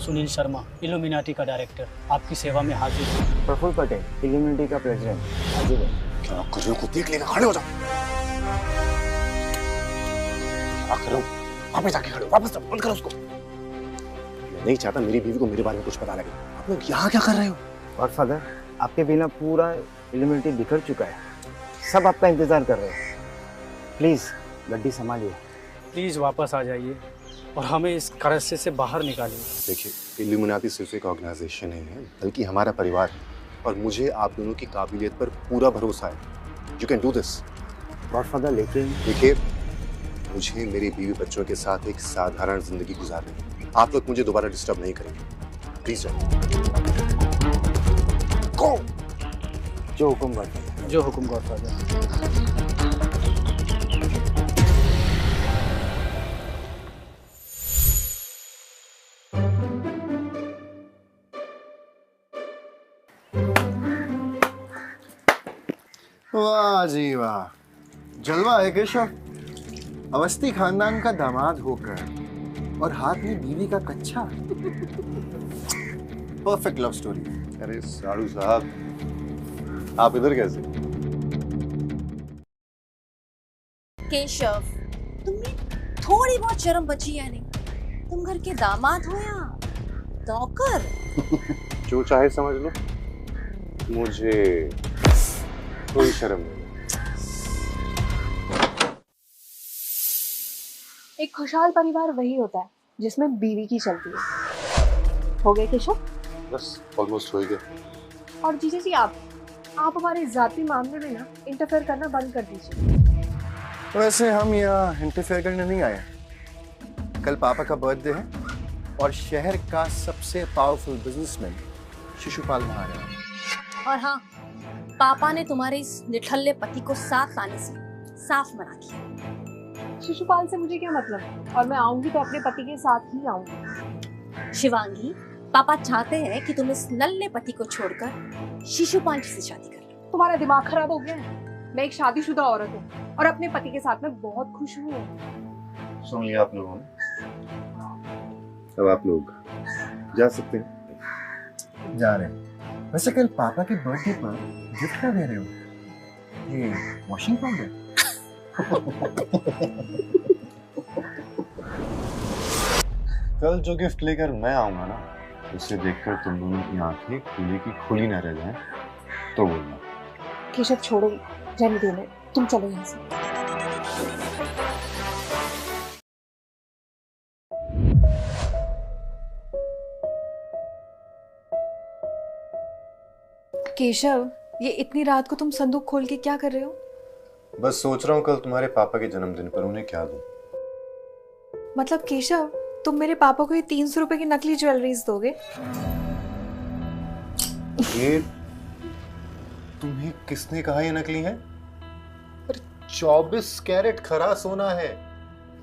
Sunil Sharma, illuminati का director, आपकी सेवा में हाजिर हूँ। प्रफुल्ल पटेल, इल्यूमिनाटी का प्रेसिडेंट, हाजिर है। क्या कर रहे हो? खुद देख लेना, खड़े हो जाओ। क्या कर रहे हो? वापस जाके खड़े हो, वापस जाओ, बंद करो उसको। मैं नहीं चाहता मेरी बीवी को मेरे बारे में कुछ पता लगे। आप लोग यहाँ क्या कर रहे हो? गॉडफादर, आपके बिना पूरा इल्यूमिनाटी बिखर चुका है। सब आपका इंतजार कर रहे हैं। प्लीज गड्डी संभालिए। प्लीज़ वापस आ जाइए और हमें इस करस्से से बाहर निकालिए। देखिए, इल्यूमिनाटी सिर्फ एक ऑर्गेनाइजेशन नहीं है, बल्कि हमारा परिवार है। और मुझे आप दोनों की काबिलियत पर पूरा भरोसा है। You can do this. Godfather, लेकिन देखिए, मुझे मेरी बीवी बच्चों के साथ एक साधारण जिंदगी गुजारनी है। आप लोग मुझे दोबारा डिस्टर्ब नहीं करेंगे। प्लीज जाइए। जो हुक्म गॉडफादर। जो हुक्म गॉडफादर। वाह जी वाह, जलवा है केशव। अवस्थी खानदान का दामाद होकर और हाथ में बीवी का कच्चा। Perfect love story. अरे साड़ू साहब, आप इधर कैसे? केशव, तुम्हें थोड़ी बहुत शर्म बची है नहीं? तुम घर के दामाद हो या नौकर? जो चाहे समझ लो, मुझे कोई शर्म नहीं। एक खुशहाल परिवार वही होता है जिसमें बीवी की चलती है। हो गए केशव? बस ऑलमोस्ट हो ही गया। और जीजा जी, आप हमारे जाती मामले में ना इंटरफेयर करना बंद कर दीजिए। वैसे हम यहाँ इंटरफेयर करने नहीं आए। कल पापा का बर्थडे है और शहर का सबसे पावरफुल बिजनेसमैन शिशुपाल वहाँ आ रहा है। और हाँ, पापा ने तुम्हारे इस निठल्ले पति को साथ लाने से साफ मना किया। शिशुपाल से मुझे क्या मतलब है? और मैं आऊंगी तो अपने पति के साथ ही आऊंगी। शिवांगी, पापा चाहते हैं कि तुम इस नल्ले पति को छोड़कर शिशुपाल से शादी कर लो। तुम्हारा दिमाग खराब हो गया है? मैं एक शादीशुदा औरत हूँ और अपने पति के साथ मैं बहुत खुश हूँ। सुन लिया आप लोगों ने। अब आप लोग जा सकते हैं। जा रहे हैं। वैसे कल पापा के बर्थडे पर गिफ्ट क्या दे रहे हो? ये वॉशिंग पाउडर? कल जो गिफ्ट लेकर मैं आऊंगा ना, उसे देखकर तुम दोनों की आंखें खुली की खुली न रह जाएं, तो बोलना। केशव छोड़ो, जाने दो, तुम चलो यहाँ से। केशव, ये इतनी रात को तुम संदूक खोल के क्या कर रहे हो? बस सोच रहा हूँ कल तुम्हारे पापा के जन्मदिन पर उन्हें क्या दूं। मतलब केशव, तुम मेरे पापा को ये 300 रुपए की नकली ज्वेलरीज दोगे? ये तुम्हें किसने कहा ये नकली है? 24 कैरेट खरा सोना है।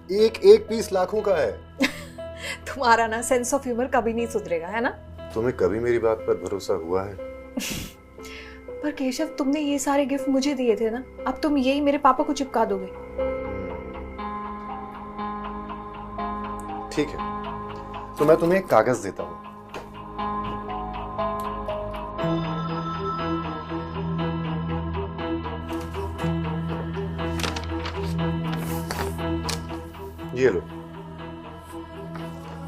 एक एक पीस लाखों का है। तुम्हारा ना सेंस ऑफ ह्यूमर कभी नहीं सुधरेगा, है ना? तुम्हें कभी मेरी बात पर भरोसा हुआ है? पर केशव, तुमने ये सारे गिफ्ट मुझे दिए थे ना, अब तुम यही मेरे पापा को चिपका दोगे। ठीक है, तो मैं तुम्हें एक कागज देता हूं। ये लो,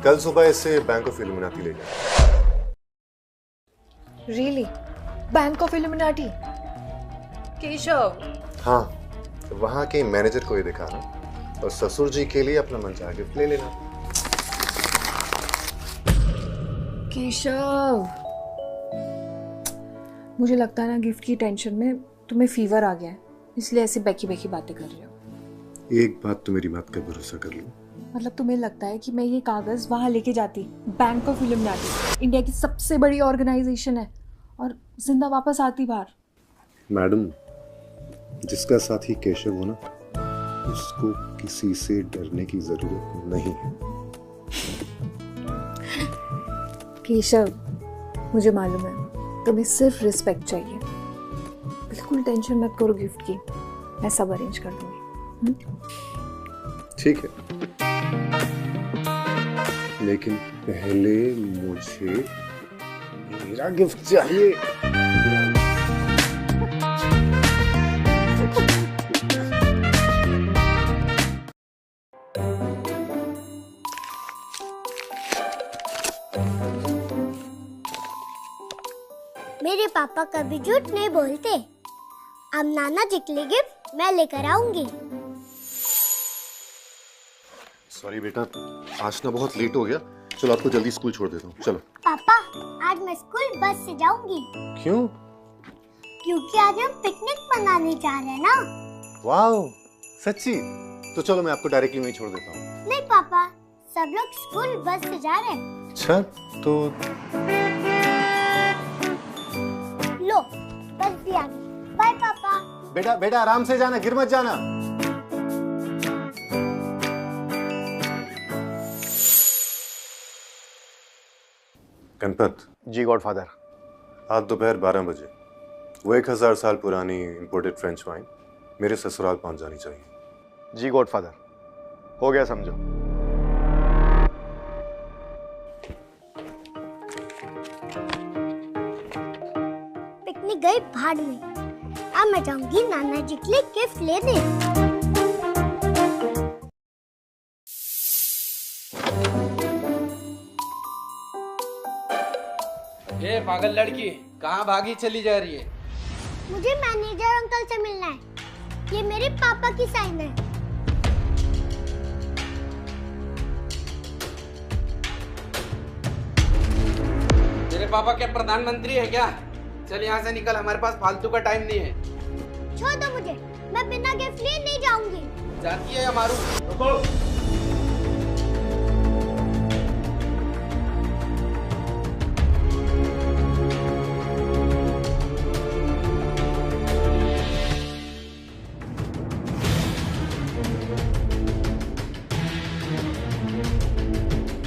कल सुबह इसे बैंक ऑफ इल्यूमिनाटी ले जाओ। Really? Bank of illuminati? Keshav, हाँ, वहां के मैनेजर को ये दिखाना और ससुर जी के लिए अपना मनचाहा गिफ्ट ले लेना। केशव, मुझे लगता है ना गिफ्ट की टेंशन में तुम्हें फीवर आ गया है, इसलिए ऐसी बेकी बेकी बातें कर रहे हो। एक बात तो मेरी बात का भरोसा कर लो। मतलब तुम्हें लगता है कि मैं ये कागज वहां लेके जाती, बैंक ऑफ इल्यूमिनाटी इंडिया की सबसे बड़ी ऑर्गेनाइजेशन है, और जिंदा वापस आती बाहर? मैडम, जिसका साथी केशव हो ना, उसको किसी से डरने की जरूरत नहीं है। केशव, मुझे मालूम है तुम्हें सिर्फ रिस्पेक्ट चाहिए। बिल्कुल टेंशन मत करो गिफ्ट की, मैं सब अरेंज कर दूंगी। ठीक है, लेकिन पहले मुझे मेरा गिफ्ट चाहिए। मेरे पापा कभी झूठ नहीं बोलते। अब नाना जी के लिए गिफ्ट मैं लेकर आऊंगी। सॉरी बेटा, आज ना बहुत लेट हो गया। चलो आपको जल्दी स्कूल छोड़ देता हूँ, चलो। पापा, आज मैं स्कूल बस से जाऊंगी। क्यों? क्योंकि आज हम पिकनिक मनाने जा रहे हैं ना। वाओ, सच्ची? तो चलो मैं आपको डायरेक्टली वहीं छोड़ देता हूँ। नहीं पापा, सब लोग स्कूल बस से जा रहे हैं। अच्छा, तो लो, बस भी आ गई। बाय पापा। बेटा बेटा आराम से जाना, गिर मत जाना। गणपत जी गॉडफादर। आज दोपहर 12 बजे वो 1000 साल पुरानी इंपोर्टेड फ्रेंच वाइन मेरे ससुराल पहुंच जानी चाहिए। जी गॉडफादर, हो गया समझो। पिकनिक गई भाड़ में। अब मैं जाऊंगी नाना जी के लिए गिफ्ट लेने। ये पागल लड़की कहाँ भागी चली जा रही है? मुझे मैनेजर अंकल से मिलना है। ये मेरे पापा की साइन है। तेरे पापा क्या प्रधानमंत्री है क्या? चल यहाँ से निकल, हमारे पास फालतू का टाइम नहीं है। छोड़ दो मुझे, मैं बिना गिफ्ट लिए नहीं जाऊंगी। जाती है या मारू? रुको।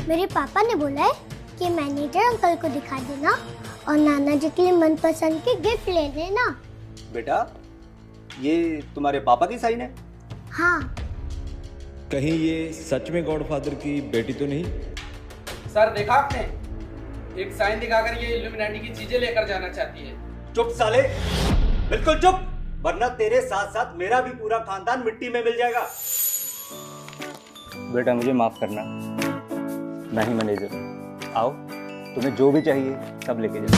मेरे पापा ने बोला है कि मैनेजर अंकल को दिखा देना और नाना जी के लिए मनपसंद के गिफ्ट ले लेना। बेटा, ये तुम्हारे पापा की साइन है? हाँ। कहीं ये सच में गॉडफादर की बेटी तो नहीं? सर देखा आपने, एक साइन दिखाकर ये इल्यूमिनाटी की चीजें लेकर जाना चाहती है। चुप साले, बिल्कुल चुप, वरना तेरे साथ साथ मेरा भी पूरा खानदान मिट्टी में मिल जाएगा। बेटा मुझे माफ़ करना, मैं ही मैनेजर। आओ, तुम्हें जो भी चाहिए सब लेके जाओ।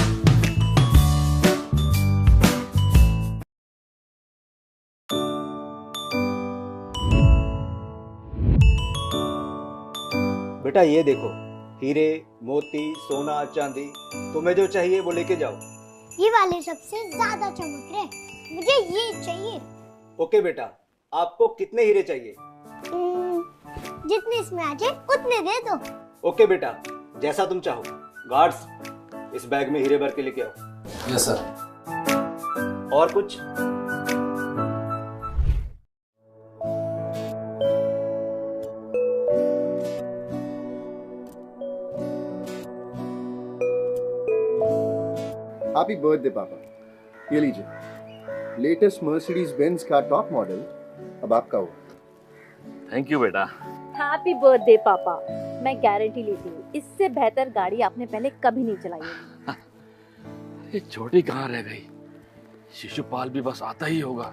बेटा ये देखो, हीरे मोती सोना चांदी, तुम्हें जो चाहिए वो लेके जाओ। ये वाले सबसे ज्यादा चमक रहे, मुझे ये चाहिए। ओके बेटा, आपको कितने हीरे चाहिए? जितने इसमें आ जाए उतने दे दो। ओके बेटा, जैसा तुम चाहो। गार्ड्स, इस बैग में हीरे भर के लेके आओ। Yes sir. और कुछ? हैप्पी बर्थडे पापा। ये लीजिए, लेटेस्ट मर्सिडीज बेंज का टॉप मॉडल अब आपका हुआ। थैंक यू बेटा। हैप्पी बर्थडे पापा। मैं गारंटी लेती हूँ, इससे बेहतर गाड़ी आपने पहले कभी नहीं चलाई है। ये छोटी कहाँ रह गई? शिशुपाल भी बस आता ही होगा।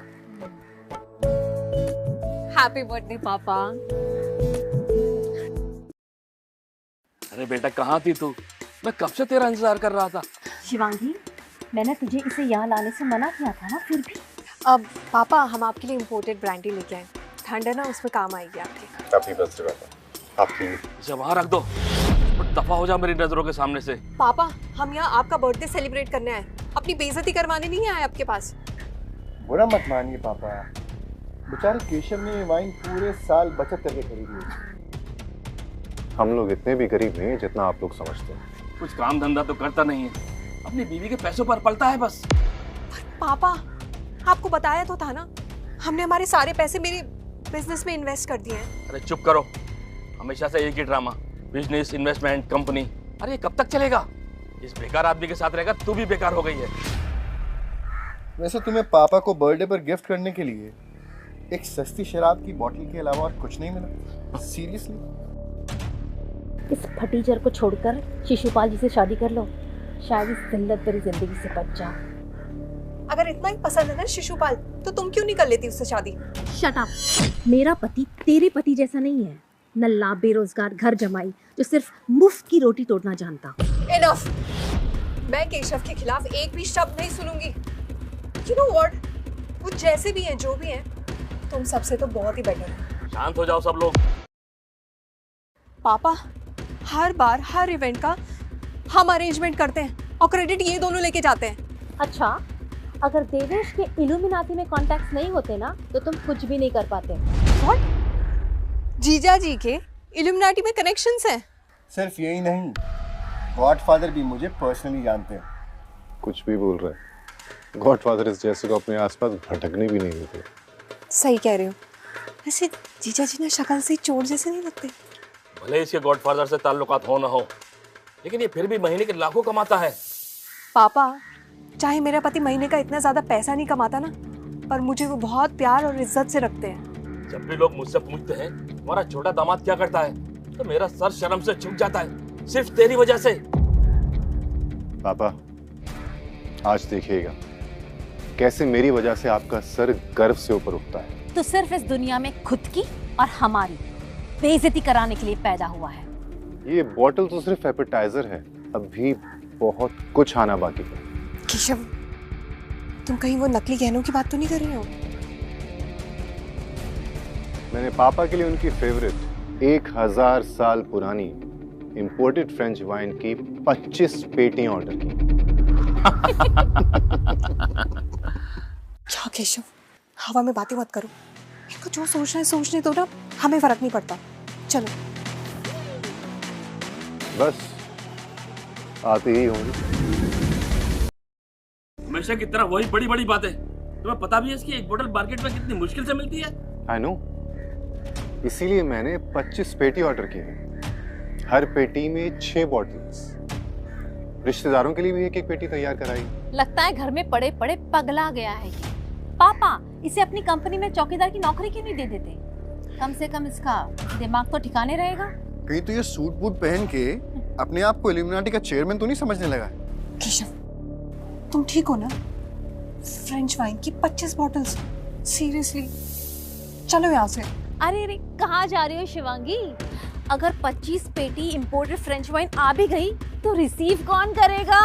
हैप्पी बर्थडे पापा। अरे बेटा कहाँ थी तू? मैं कब से तेरा इंतजार कर रहा था। शिवांगी, मैंने तुझे इसे यहाँ लाने से मना किया था ना, फिर भी। अब पापा हम आपके लिए इम्पोर्टेड ब्रांडी लेके आए, ठंड है ना, उसमें काम आएगी आपके। हैप्पी बर्थडे पापा। आपकी इसे वहां रख दो, दफा हो जा मेरी नजरों के सामने से। पापा हम यहाँ आपका बर्थडे सेलिब्रेट करने आए, अपनी बेइज्जती करवाने नहीं आए आपके पास। बुरा मत मानिए पापा, बेचारे केशव ने ये वाइन पूरे साल बचत करके खरीदी है। हम लोग इतने भी गरीब नहीं जितना आप लोग समझते हैं। कुछ काम धंधा तो करता नहीं है, अपनी बीवी के पैसों पर पलता है बस। पापा आपको बताया तो था ना, हमने हमारे सारे पैसे मेरे बिजनेस में इन्वेस्ट कर दिए हैं। अरे चुप करो, हमेशा से एक ही ड्रामा, बिजनेस इन्वेस्टमेंट कंपनी। अरे कब तक चलेगा? इस बेकार आदमी के साथ रहकर तू भी बेकार हो गई है। वैसे तुम्हें पापा को बर्थडे पर गिफ्ट करने के लिए एक सस्ती शराब की बोतल के अलावा और कुछ नहीं मिला? सीरियसली? इस फटीचर को छोड़कर शिशुपाल जी से शादी कर लो, शायद इस जिल्लत भरी जिंदगी से बच जाओ। अगर इतना ही पसंद है ना शिशुपाल, तो तुम क्यों नहीं कर लेती उससे शादी? Shut up. मेरा पति तेरे पति जैसा नहीं है, नल्ला बेरोजगार घर जमाई जो सिर्फ मुफ्त की रोटी तोड़ना जानता। इनफ। मैं केशव के खिलाफ एक भी शब्द नहीं सुनूंगी। You know what? वो जैसे भी हैं, जो भी हैं, तुम सबसे तो बहुत ही बेटर है। शांत हो जाओ सब लोग। पापा हर बार हर इवेंट का हम अरेंजमेंट करते हैं और क्रेडिट ये दोनों लेके जाते हैं। अच्छा, अगर देवेश के इल्यूमिनाटी में कॉन्टैक्ट्स नहीं होते ना तो तुम कुछ भी नहीं कर पाते। What? जीजा जी के इल्यूमिनाटी में कनेक्शंस हैं। सिर्फ यही नहीं, गॉडफादर भी मुझे पर्सनली जानते हैं। कुछ भी बोल रहा है। गॉडफादर इस जैसे को अपने आसपास भटकने भी नहीं देते। सही कह रहे हो। वैसे जीजा जी ना शक्ल से चोर जैसे नहीं लगते। भले इसके गॉडफादर से ताल्लुकात हो ना हो, लेकिन ये फिर भी महीने के लाखों कमाता है। पापा, चाहे मेरा पति महीने का इतना ज्यादा पैसा नहीं कमाता ना, पर मुझे वो बहुत प्यार और इज्जत से रखते हैं। जब भी लोग मुझसे पूछते हैं तुम्हारा छोटा दामाद क्या करता है, तो मेरा सर शर्म से झुक जाता है, सिर्फ तेरी वजह से। पापा, आज देखिएगा कैसे मेरी वजह से आपका सर गर्व से ऊपर उठता है। तो सिर्फ इस दुनिया में खुद की और हमारी बेइज्जती कराने के लिए पैदा हुआ है। ये बॉटल तो सिर्फ एपेटाइजर है, अभी बहुत कुछ आना बाकी है। केशव, तुम कहीं वो नकली गहनों की बात तो नहीं कर रहे हो? मैंने पापा के लिए उनकी फेवरेट 1000 साल पुरानी इंपोर्टेड फ्रेंच वाइन की 25 पेटियां ऑर्डर की। क्या केशव, हवा में बातें मत करो। इनको जो सोचना है सोचने दो ना, हमें फर्क नहीं पड़ता। चलो। बस आते ही होंगे। हमेशा की तरह वही बड़ी बड़ी बातें। तुम्हें पता भी है इसकी एक बोतल मार्केट में कितनी मुश्किल से मिलती है? आई नो, इसीलिए मैंने 25 पेटी ऑर्डर की है। हर पेटी में 6 बॉटल्स। रिश्तेदारों के लिए भी एक पेटी तैयार कराई। लगता है घर में पड़े पड़े पगला गया है ये। पापा, इसे अपनी कंपनी में चौकीदार की नौकरी क्यों नहीं दे देते? कम से कम इसका दिमाग तो ठिकाने रहेगा। कहीं तो ये सूट बूट पहन के अपने आप को इल्यूमिनाटी का चेयरमैन तो नहीं समझने लगा? केशव, तुम ठीक हो ना? फ्रेंच वाइन की 25 बॉटल्स, सीरियसली? चलो यहाँ से। अरे अरे, कहाँ जा रही हो शिवांगी? अगर 25 पेटी इंपोर्टेड फ्रेंच वाइन आ भी गई तो रिसीव कौन करेगा?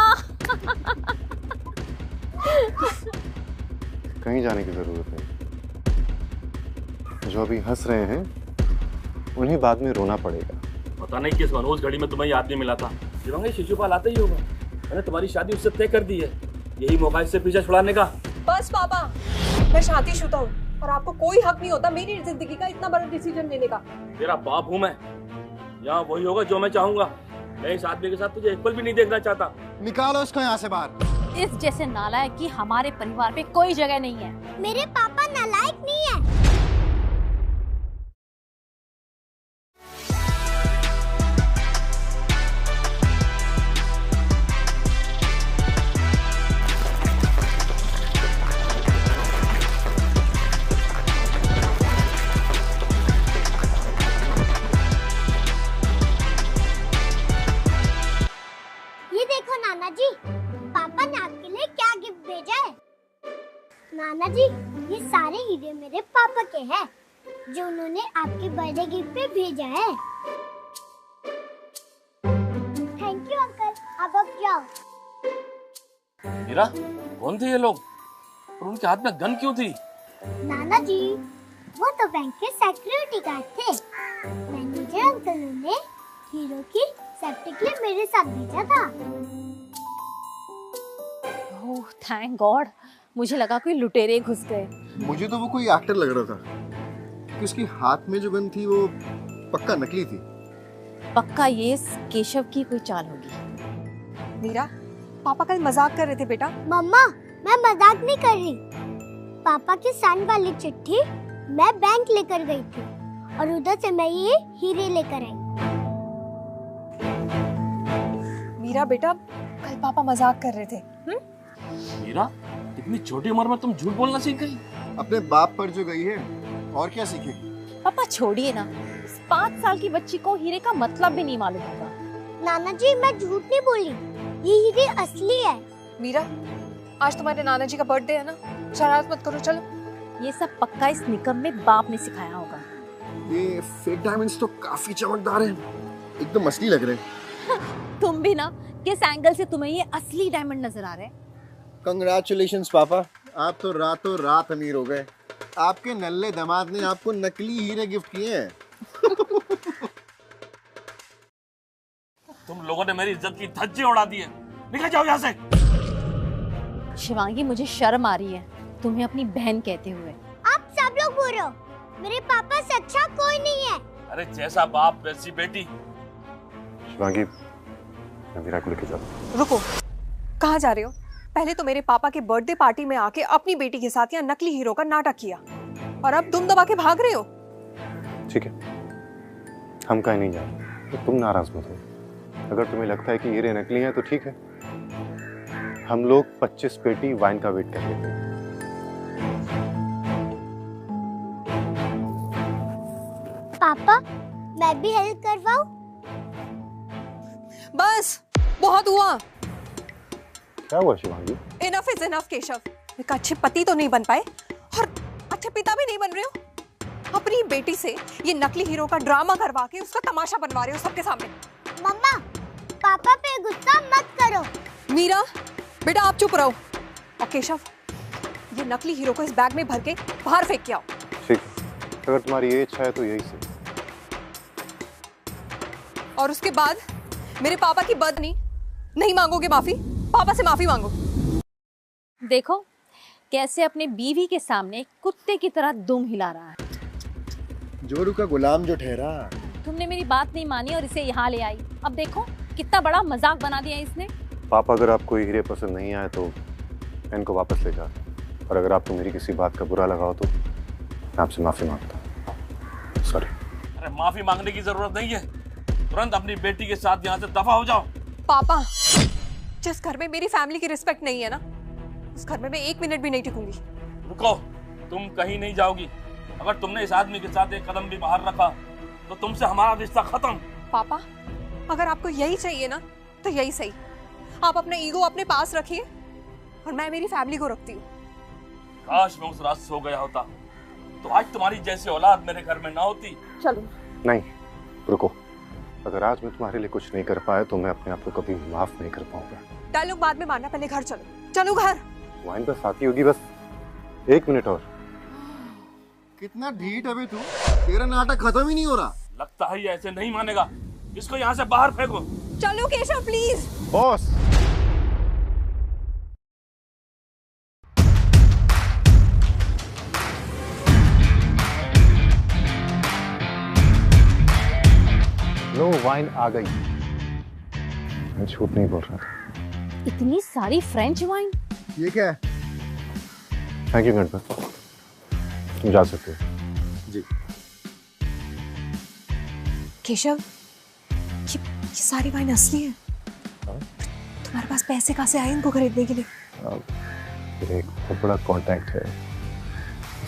कहीं जाने की जरूरत है। जो अभी हंस रहे हैं उन्हें बाद में रोना पड़ेगा। पता नहीं किस मनोज घड़ी में तुम्हें याद नहीं मिला था। शिवांगी, शिशुपाल आता ही होगा। मैंने तुम्हारी शादी उससे तय कर दी है, यही मौका इससे पीछे छुड़ाने का। बस पापा, मैं शादीशुदा हूँ और आपको कोई हक नहीं होता मेरी जिंदगी का इतना बड़ा डिसीजन लेने का। तेरा बाप हूँ मैं, यहाँ वही होगा जो मैं चाहूंगा। मैं इस आदमी के साथ तुझे एक पल भी नहीं देखना चाहता। निकालो इसको यहाँ से बाहर। इस जैसे नालायक की हमारे परिवार पे कोई जगह नहीं है। मेरे पापा नालायक नहीं है। ये देखो नाना जी, पापा ने आपके लिए क्या गिफ्ट भेजा है। नाना जी, ये सारे हीरे मेरे पापा के हैं, जो उन्होंने आपके बर्थडे गिफ्ट पे भेजा है। थैंक यू अंकल, अब जाओ। मीरा, कौन थे ये लोग और उनके हाथ में गन क्यों थी? नाना जी, वो तो बैंक के सिक्योरिटी गार्ड थे। मैनेजर अंकल ने हीरो की सेफ्टी के लिए मेरे साथ भेजा था। ओह थैंक गॉड, मुझे लगा कोई लुटेरे घुस गए। मुझे तो वो कोई एक्टर लग रहा था कि उसके हाथ में जो गन थी वो पक्का नकली थी। पक्का ये केशव की कोई चाल होगी। मीरा, पापा कल मजाक कर रहे थे बेटा। मम्मा, मैं मजाक नहीं कर रही। पापा की साइन वाली चिट्ठी मैं बैंक लेकर गई थी और उधर से मैं ये हीरे लेकर आई। मीरा बेटा, कल पापा मजाक कर रहे थे। मीरा, इतनी छोटी उम्र में तुम झूठ बोलना सीख गई? अपने बाप पर जो गई है और क्या सीखेगी? पापा छोड़िए ना, इस 5 साल की बच्ची को हीरे का मतलब भी नहीं मालूम होगा। नाना जी मैं झूठ नहीं बोली, ये हीरे असली है। मीरा, आज तुम्हारे नाना जी का बर्थडे है ना, शरारत मत करो, चलो। ये सब पक्का इस निकम्मे बाप ने सिखाया होगा। ये फेक डायमंड्स तो काफी चमकदार हैं, एकदम असली लग रहे हैं। तुम भी ना, किस एंगल से तुम्हें ये असली डायमंड नजर आ रहे हैं? कंग्रेचुलेशंस पापा, आप तो रातों रात अमीर हो गए। आपके नल्ले दामाद ने आपको नकली हीरे गिफ्ट किए हैं। तुम लोगों ने मेरी इज्जत की धज्जी उड़ा दी है, निकल जाओ यहाँ से। शिवांगी, मुझे शर्म आ रही है तुम्हें अपनी बहन कहते हुए। आप सब लोग बोल रहे हो, मेरे पापा से अच्छा कोई नहीं है। अरे जैसा बाप वैसी बेटी। शिवांगी, मैं मीरा को लेके जाता हूँ। रुको, कहाँ जा रहे हो? पहले तो मेरे पापा के बर्थडे पार्टी में आके अपनी बेटी के साथ यहाँ नकली हीरो का नाटक किया, और अब दुम दबा के भाग रहे हो। ठीक है, हम कहीं नहीं जा रहे, तो तुम नाराज मत हो। अगर तुम्हें लगता है कि हीरे नकली हैं तो ठीक है, हम लोग 25 पेटी वाइन का वेट कर लेते हैं। पापा, मैं भी हेल्प करवाऊं? बस बहुत हुआ। क्या हुआ Shivangi? Enough is enough Keshav. एक अच्छे पति तो नहीं बन पाए और अच्छे पिता भी नहीं बन रहे हो। अपनी बेटी से ये नकली हीरो का ड्रामा करवा के उसका तमाशा बनवा रहे हो सबके सामने। मम्मा, पापा पे गुस्सा मत करो। मीरा, बेटा आप चुप रहो। और केशव, ये नकली हीरो को इस बैग में भर के बाहर फेंक के आओ। ठीक, अगर तुम्हारी ये इच्छा है तो यही से। और उसके बाद मेरे पापा की बदनी नहीं मांगोगे माफी? पापा से माफी मांगो। देखो कैसे अपने बीवी के सामने कुत्ते की तरह दुम हिला रहा है। जोरू का गुलाम जो ठहरा। तुमने मेरी बात नहीं मानी और इसे यहाँ ले आई। अब देखो कितना बड़ा मजाक बना दिया इसने। पापा, अगर आपको हीरे पसंद नहीं आए तो इनको वापस ले जाओ, और अगर आपको मेरी किसी बात का बुरा लगा हो तो मैं आपसे माफी मांगता हूँ। सॉरी। अरे माफी मांगने की जरूरत नहीं है, तुरंत अपनी बेटी के साथ यहाँ से दफा हो जाओ। पापा, जिस घर में मेरी फैमिली की रिस्पेक्ट नहीं है ना, उस घर में मैं 1 मिनट भी नहीं टिकूंगी। रुको, तुम कहीं नहीं जाओगी। अगर तुमने इस आदमी के साथ एक कदम भी बाहर रखा तो तुमसे हमारा रिश्ता खत्म। पापा, अगर आपको यही चाहिए ना तो यही सही। आप अपना ईगो अपने पास रखिए और मैं मेरी फैमिली को रखती हूँ। काश मैं उस रात सो गया होता तो आज तुम्हारी जैसी औलाद मेरे घर में ना होती। चलो। नहीं, रुको। अगर आज मैं तुम्हारे लिए कुछ नहीं कर पाया तो मैं अपने आप को कभी माफ नहीं कर पाऊंगा। डायलॉग बाद में मारना, पहले घर चलो। चलो घर। वाइन बस आती होगी, बस 1 मिनट और। कितना ढीठ है बे तू, तेरा नाटक खत्म ही नहीं हो रहा। लगता है ये ऐसे नहीं मानेगा, इसको यहाँ से बाहर फेंको। चलो केशव प्लीज। बॉस, लो वाइन आ गई। मैं झूठ नहीं बोल रहा था। इतनी सारी फ्रेंच वाइन। ये क्या है? थैंक यू गणपत, तुम जा सकते हो। जी। केशव, ये सारी वाइन असली है? तुम्हारे पास पैसे कहाँ से आए इनको खरीदने के लिए? एक बहुत बड़ा कांटेक्ट है,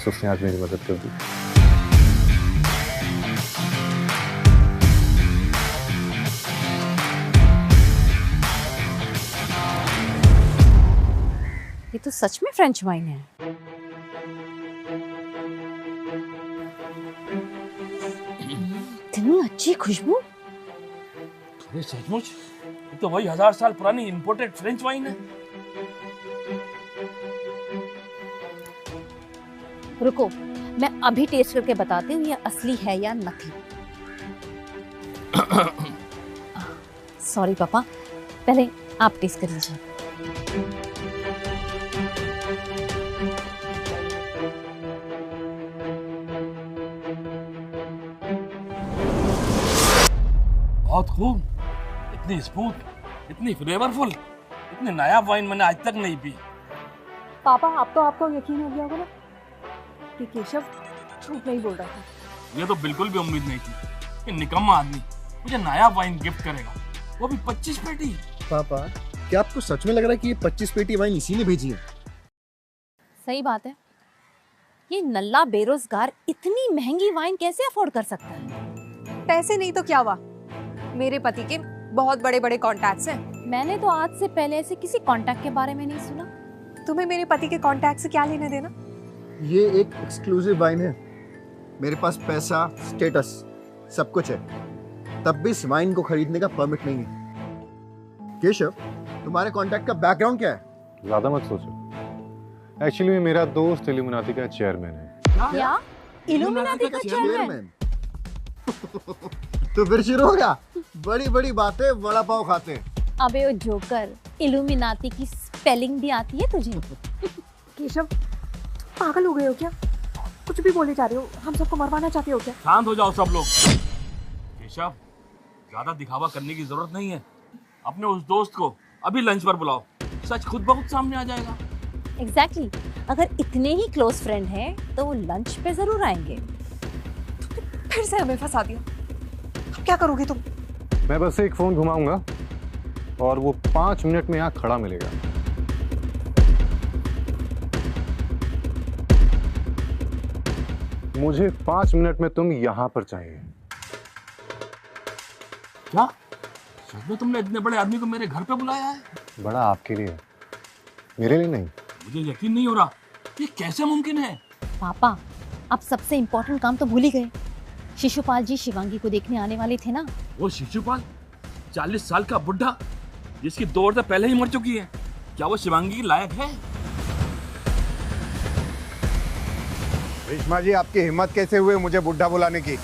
उसने आज मेरी मदद कर दी। ये तो सच में फ्रेंच वाइन है। इतनी अच्छी खुशबू। अरे सचमुच, ये तो वही 1000 साल पुरानी इंपोर्टेड फ्रेंच वाइन है। रुको, मैं अभी टेस्ट करके बताती हूँ ये असली है या नकली। सॉरी पापा, पहले आप टेस्ट कर लीजिए। बहुत खूब, इतनी स्मूथ, इतनी फ्लेवरफुल, इतनी नायाब वाइन मैंने आज तक नहीं पी। पापा, अब तो आपको यकीन हो गया होगा ना कि केशव झूठ नहीं बोल रहा था। ये तो बिल्कुल भी उम्मीद नहीं थी कि निकम्मा आदमी मुझे नायाब वाइन गिफ्ट करेगा, वो भी 25 पेटी। पापा, क्या आपको सच में लग रहा है कि ये 25 पेटी वाइन इसी ने भेजी है? सही बात है, ये नल्ला बेरोजगार इतनी महंगी वाइन कैसे अफोर्ड कर सकता है? पैसे नहीं तो क्या हुआ, मेरे पति के बहुत बड़े बड़े कॉन्टैक्ट्स हैं। मैंने तो आज से पहले ऐसे किसी कॉन्टैक्ट के बारे में नहीं सुना। तुम्हें मेरे पति के कॉन्टैक्ट से क्या लेना देना? ये एक एक्सक्लूसिव वाइन है। मेरे पास पैसा, स्टेटस सब कुछ है, तब भी इस वाइन को खरीदने का परमिट नहीं है। केशव, तुम्हारे कॉन्टैक्ट का बैकग्राउंड क्या है? ज्यादा मत सोचो। एक्चुअली में मेरा दोस्त इल्यूमिनाटी का चेयरमैन है। क्या? इल्यूमिनाटी का चेयरमैन? तो फिर शुरू हो गया, बड़ी बड़ी बातें वड़ा पाव खाते हैं। अबे ओ जोकर, इल्यूमिनाटी की स्पेलिंग भी आती है तुझे? केशव, पागल हो गए हो क्या? कुछ भी बोले जा रहे हो, हम सबको मरवाना चाहते हो क्या? शांत हो जाओ सब लोग। केशव, ज्यादा दिखावा करने की जरूरत नहीं है। अपने उस दोस्त को अभी लंच पर बुलाओ, सच खुद ब खुद सामने आ जाएगा। एग्जैक्टली अगर इतने ही क्लोज फ्रेंड हैं तो वो लंच पे जरूर आएंगे। फिर से हमें फंसा दिया। अब क्या करोगे तुम? मैं बस एक फोन घुमाऊंगा और वो 5 मिनट में यहाँ खड़ा मिलेगा। मुझे 5 मिनट में तुम यहाँ पर चाहिए। क्या सच में तुमने इतने बड़े आदमी को मेरे घर पे बुलाया है? बड़ा आपके लिए, मेरे लिए नहीं। मुझे यकीन नहीं हो रहा, ये कैसे मुमकिन है? पापा अब सबसे इम्पोर्टेंट काम तो भूल ही गए। शिशुपाल जी शिवांगी को देखने आने वाले थे ना। वो शिशुपाल 40 साल का बुढ़ा जिसकी 2 औरतें पहले ही मर चुकी है, क्या वो शिवांगी की लायक है? रेशमा जी, आपकी हिम्मत कैसे हुई मुझे बुढ़ा बुलाने की?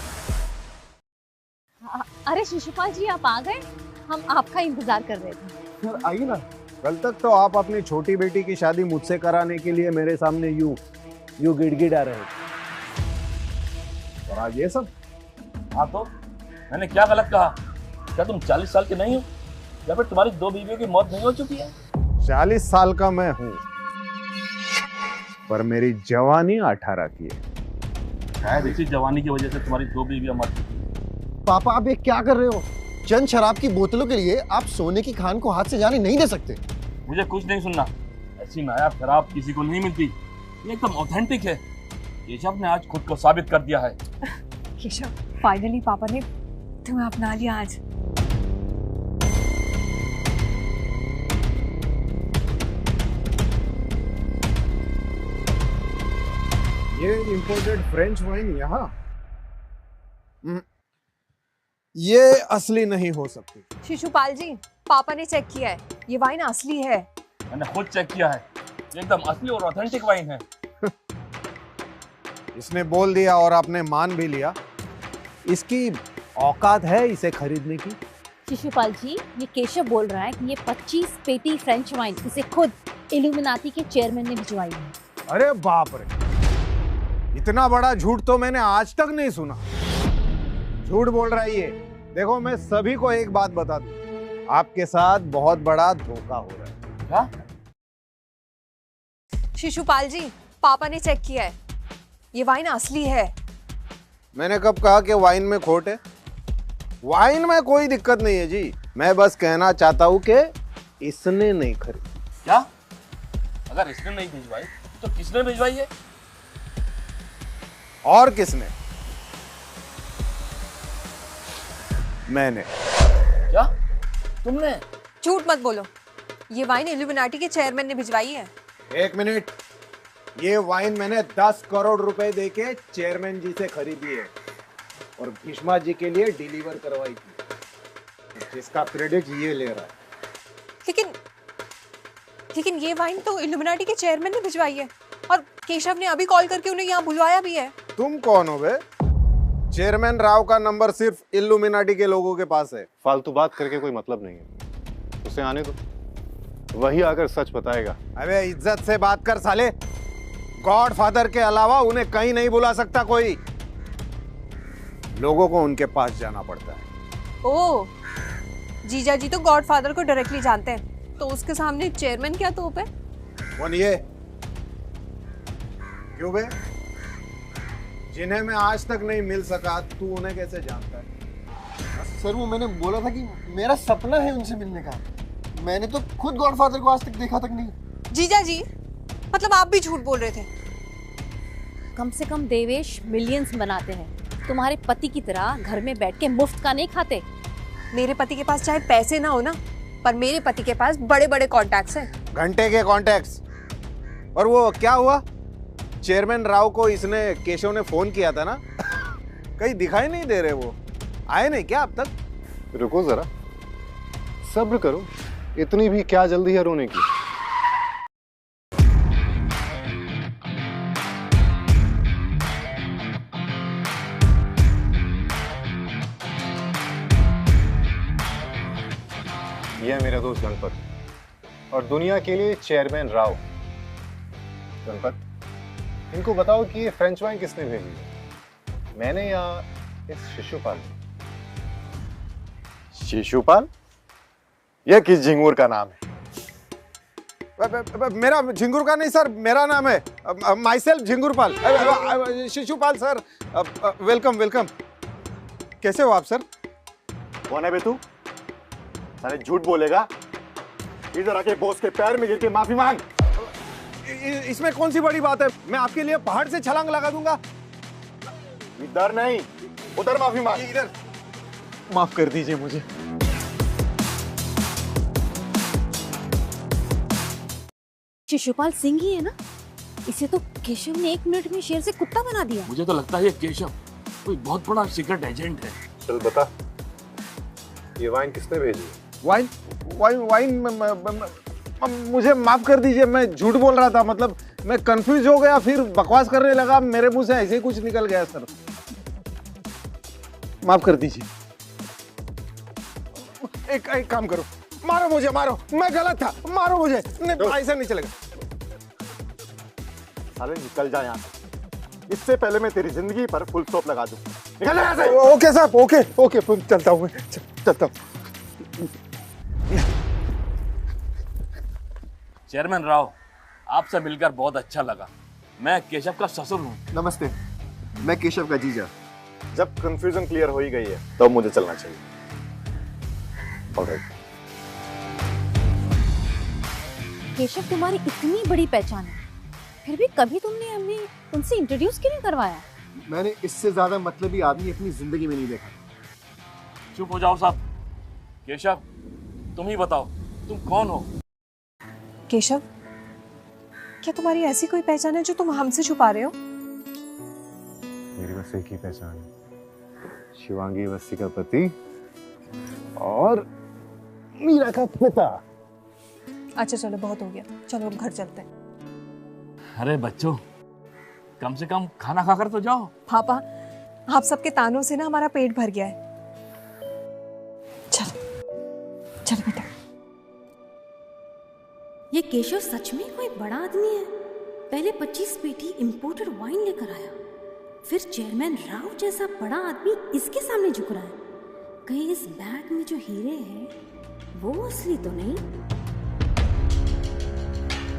अरे शिशुपाल जी आप आ गए, हम आपका इंतजार कर रहे थे। आइए ना। कल तक तो आप अपनी छोटी बेटी की शादी मुझसे कराने के लिए मेरे सामने यूं गिड़गिड़ा रहे थे, और आज ये सब। हाँ तो मैंने क्या गलत कहा? क्या तुम 40 साल के नहीं हो, या फिर तुम्हारी 2 बीवियों की मौत नहीं हो चुकी है? 40 साल का मैं हूँ, पर मेरी जवानी 18 की है। शायद इसी जवानी की वजह से तुम्हारी 2 बीवियां मर चुकी हैं। पापा, आप ये क्या कर रहे हो? चंद शराब की बोतलों के लिए आप सोने की खान को हाथ से जाने नहीं दे सकते। मुझे कुछ नहीं सुनना। ऐसी नायाब शराब किसी को नहीं मिलती, ये एकदम ऑथेंटिक है। केशव ने आज खुद को साबित कर दिया है। केशव, फाइनली पापा ने तुम्हें अपना लिया आज। ये इंपोर्टेड फ्रेंच वाइन यहाँ, ये असली नहीं हो सकती। शिशुपाल जी, पापा ने चेक किया है, ये वाइन असली है। मैंने खुद चेक किया है, ये एकदम असली और ऑथेंटिक वाइन है। इसने बोल दिया और आपने मान भी लिया। इसकी औकात है इसे खरीदने की? शिशुपाल जी, ये केशव बोल रहा है कि ये 25 पेटी फ्रेंच वाइन इसे खुद इल्यूमिनाटी के चेयरमैन ने भिजवाई है। अरे बाप रे, इतना बड़ा झूठ तो मैंने आज तक नहीं सुना। झूठ बोल रहा है ये। देखो, मैं सभी को एक बात बता दूं, आपके साथ बहुत बड़ा धोखा हो रहा है। क्या? शिशुपाल जी, पापा ने चेक किया है, ये वाइन असली है। मैंने कब कहा कि वाइन में खोट है? वाइन में कोई दिक्कत नहीं है जी। मैं बस कहना चाहता हूँ कि इसने नहीं खरीदी। क्या? अगर इसने नहीं भिजवाई तो किसने भिजवाई है? और किसने? मैंने। क्या? तुमने? झूठ मत बोलो, ये वाइन इल्यूमिनाटी के चेयरमैन ने भिजवाई है। एक मिनट, ये वाइन मैंने 10 करोड़ रुपए देके चेयरमैन जी से खरीदी है और भीष्मा जी के लिए डिलीवर करवाई थी, जिसका क्रेडिट ये ले रहा है। लेकिन ये वाइन तो इल्यूमिनाटी के चेयरमैन ने भिजवाई है, और केशव ने अभी कॉल करके उन्हें यहाँ बुलवाया भी है। तुम कौन हो बे? चेयरमैन राव का नंबर सिर्फ इल्यूमिनाटी के लोगों के पास है। फालतू बात करके कोई मतलब नहीं है, उसे आने दो, वही आकर सच बताएगा। अबे इज्जत से बात कर साले। गॉड फादर के अलावा उन्हें कहीं नहीं बुला सकता कोई, लोगों को उनके पास जाना पड़ता है। ओह, जीजा जी तो गॉड फादर को डायरेक्टली जानते हैं, तो उसके सामने चेयरमैन क्या तोप है? कौन ये? क्यों बे? जिन्हें मैं आज तक नहीं मिल सका, तू उन्हें कैसे जानता है? सर, वो मैंने बोला था कि मेरा सपना है उनसे मिलने का। मैंने तो खुद गॉडफादर को आज तक देखा तक नहीं। जीजा जी, मतलब आप भी झूठ बोल रहे थे? कम से कम देवेश मिलियंस बनाते हैं, तुम्हारे पति की तरह घर में बैठ के मुफ्त का नहीं खाते। मेरे पति के पास चाहे पैसे ना हो ना, पर मेरे पति के पास बड़े बड़े कॉन्टैक्ट्स हैं। घंटे के कॉन्टैक्ट्स। और वो क्या हुआ, चेयरमैन राव को इसने केशव ने फोन किया था ना, कहीं दिखाई नहीं दे रहे, वो आए नहीं क्या अब तक? रुको जरा, सब्र करो, इतनी भी क्या जल्दी है रोने की। यह है मेरा दोस्त गणपत, और दुनिया के लिए चेयरमैन राव। गणपत, इनको बताओ कि ये फ्रेंच वाइन किसने भेजी है, मैंने या इस शिशुपाल? शिशुपाल? यह किस झिंगुर का नाम है? मेरा झिंगुर का नहीं सर, मेरा नाम है myself Jhingurpal. Shishupal sir, welcome welcome. कैसे हो आप सर? कौन है बे तू? सारे झूठ बोलेगा, इधर आके बॉस के पैर में गिर के माफी मांग। इसमें कौन सी बड़ी बात है, मैं आपके लिए पहाड़ से छलांग लगा दूंगा। इधर नहीं, उधर माफी मांग। इधर माफ कर दीजिए मुझे। शिशुपाल सिंह ही है ना? इसे तो केशव ने 1 मिनट में शेर से कुत्ता बना दिया। मुझे तो लगता है ये केशव कोई बहुत बड़ा सीक्रेट एजेंट है। चल बता, ये वाइन किसने भेजी? वाइन वाइन वाइन मुझे माफ कर दीजिए, मैं झूठ बोल रहा था, मतलब मैं कंफ्यूज हो गया, फिर बकवास करने लगा, मेरे मुंह से ऐसे ही कुछ निकल गया सर, माफ कर दीजिए। एक काम करो, मारो मुझे, मारो, मैं गलत था, मारो मुझे, नहीं ऐसा नहीं चलेगा। साले निकल जा यहाँ से, इससे पहले मैं तेरी जिंदगी पर फुल स्टॉप लगा दूं। निकल यहाँ से। ओके साहब, ओके ओके, चलता हूँ, चलता हूँ। चेयरमैन राव, आपसे मिलकर बहुत अच्छा लगा। मैं केशव का ससुर हूँ। नमस्ते, मैं केशव का जीजा। जब कंफ्यूजन क्लियर हो ही गई है तो मुझे चलना चाहिए। ऑलराइट। केशव, तुम्हारी इतनी बड़ी पहचान है, फिर भी कभी तुमने हमें उनसे इंट्रोड्यूस क्यों नहीं करवाया? मैंने इससे ज्यादा मतलबी आदमी अपनी जिंदगी में नहीं देखा। चुप हो जाओ साहब। केशव, तुम ही बताओ, तुम कौन हो? केशव, क्या तुम्हारी ऐसी कोई पहचान है जो तुम हमसे छुपा रहे हो? मेरी बस एक ही पहचान है, शिवांगी अवस्थी का पति और मीरा का पिता। अच्छा चलो, बहुत हो गया, चलो अब घर चलते हैं। अरे बच्चों, कम से कम खाना खाकर तो जाओ। पापा, आप सबके तानों से ना हमारा पेट भर गया है। चलो चलो बेटा। ये केशव सच में कोई बड़ा आदमी है। पहले 25 पेटी इंपोर्टेड वाइन लेकर आया, फिर चेयरमैन राव जैसा बड़ा आदमी इसके सामने झुक रहा है। कहीं इस बैग में जो हीरे हैं वो असली तो नहीं?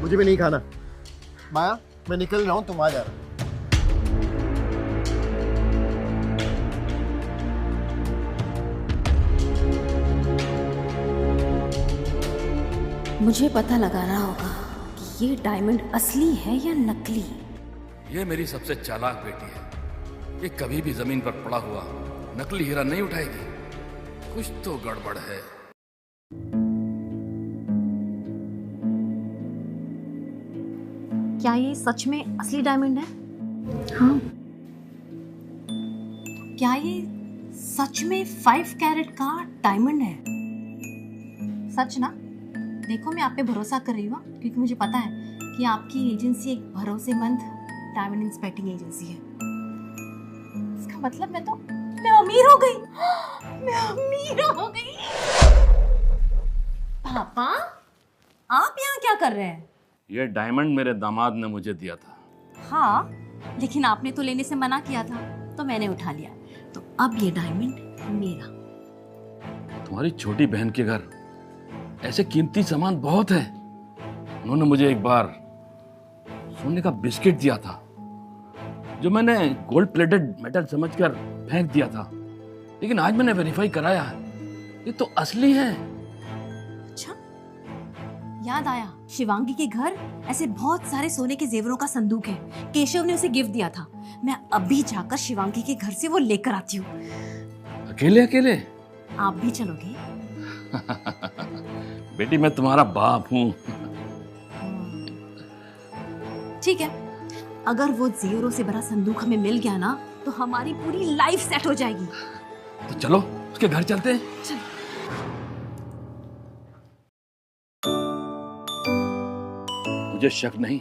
मुझे भी नहीं खाना। माया, मैं निकल रहा हूँ, तुम आ जा रहा। मुझे पता लगाना होगा कि ये डायमंड असली है या नकली। ये मेरी सबसे चालाक बेटी है। ये कभी भी जमीन पर पड़ा हुआ नकली हीरा नहीं उठाएगी। कुछ तो गड़बड़ है। क्या ये सच में असली डायमंड है? हाँ। क्या ये सच में 5 कैरेट का डायमंड है? सच ना? देखो, मैं आप पे भरोसा कर रही हूँ क्योंकि मुझे पता है कि आपकी एजेंसी एक भरोसेमंद डायमंड इंस्पेक्टिंग एजेंसी है। इसका मतलब मैं अमीर हो गई। मैं अमीर हो गई। पापा, आप यहाँ क्या कर रहे हैं? ये डायमंड मेरे दामाद ने मुझे दिया था। हाँ, लेकिन आपने तो लेने से मना किया था, तो मैंने उठा लिया। तो अब ये डायमंड मेरा। तुम्हारी छोटी बहन के घर ऐसे कीमती सामान बहुत है। उन्होंने मुझे एक बार सोने का बिस्किट दिया था जो मैंने गोल्ड प्लेटेड मेटल समझकर फेंक दिया था, लेकिन आज मैंने वेरीफाई कराया, ये तो असली है। अच्छा, याद आया, शिवांगी के घर ऐसे बहुत सारे सोने के जेवरों का संदूक है। केशव ने उसे गिफ्ट दिया था। मैं अभी जाकर शिवांगी के घर से वो लेकर आती हूँ। अकेले अकेले? आप भी चलोगे? बेटी मैं तुम्हारा बाप हूँ। ठीक है, अगर वो जेवरों से भरा संदूक हमें मिल गया ना तो हमारी पूरी लाइफ सेट हो जाएगी। तो चलो उसके घर चलते हैं। चलो। मुझे शक नहीं,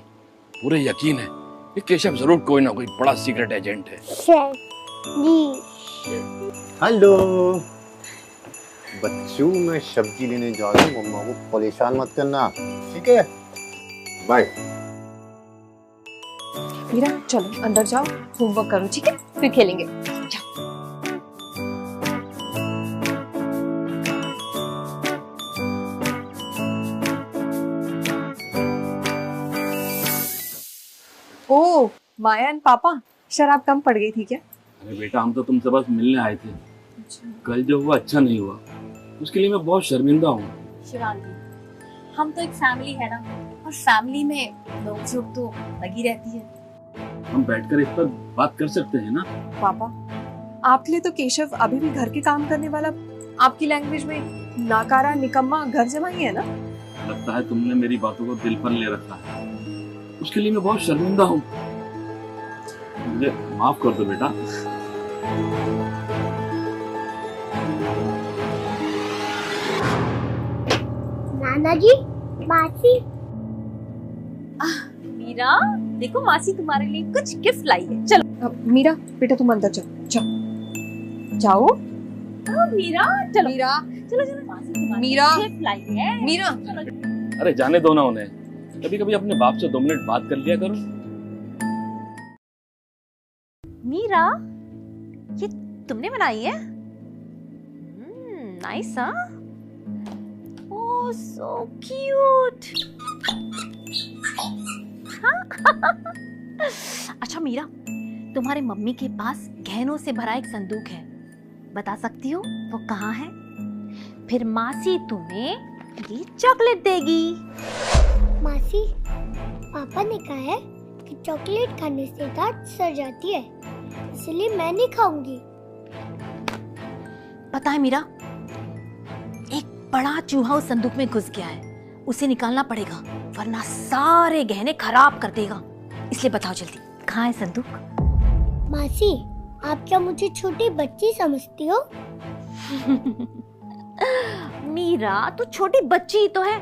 पूरे यकीन है कि केशव जरूर कोई ना कोई बड़ा सीक्रेट एजेंट है। हेलो बच्चों, मैं सब्जी लेने जा रहा हूँ, मम्मा को परेशान मत करना, ठीक है? बाय। मीरा चलो अंदर जाओ, होमवर्क करो, ठीक है? फिर खेलेंगे। जाओ। ओ माया एंड पापा, शराब कम पड़ गई थी क्या? अरे बेटा, हम तो तुमसे बस मिलने आए थे। कल जो हुआ अच्छा नहीं हुआ, उसके लिए मैं बहुत शर्मिंदा हूँ। शिवांगी, हम तो एक फैमिली है ना, और फैमिली में नोक झोंक तो लगी रहती है। हम बैठकर इस पर बात कर सकते हैं ना? पापा, आपके लिए तो केशव अभी भी घर के काम करने वाला, आपकी लैंग्वेज में नाकारा निकम्मा घर जमाई है ना? लगता है तुमने मेरी बातों को दिल पर ले रखा है। उसके लिए मैं बहुत शर्मिंदा हूँ, मुझे माफ कर दो बेटा। नाना जी, मासी। मीरा, देखो मासी तुम्हारे लिए कुछ गिफ्ट लाई है। चलो। मीरा बेटा तुम अंदर जाओ, जाओ जाओ। मीरा चलो। मीरा चलो चलो, मासी तुम्हारे मीरा लिए गिफ्ट लाई है। मीरा। अरे जाने दो ना उन्हें, कभी कभी अपने बाप से 2 मिनट बात कर लिया करो। मीरा, ये तुमने बनाई है? नाइस। हाँ, ओह सो क्यूट। अच्छा मीरा, तुम्हारे मम्मी के पास गहनों से भरा एक संदूक है, बता सकती हो वो कहाँ है? फिर मासी तुम्हें ये चॉकलेट देगी। मासी, पापा ने कहा है कि चॉकलेट खाने से दांत सड़ जाती है, इसलिए मैं नहीं खाऊंगी। पता है मीरा, एक बड़ा चूहा उस संदूक में घुस गया है, उसे निकालना पड़ेगा वरना सारे गहने खराब कर देगा। इसलिए बताओ जल्दी, कहाँ है संदूक? मासी, आप क्या मुझे छोटी बच्ची समझती हो? मीरा, तू छोटी बच्ची ही तो है।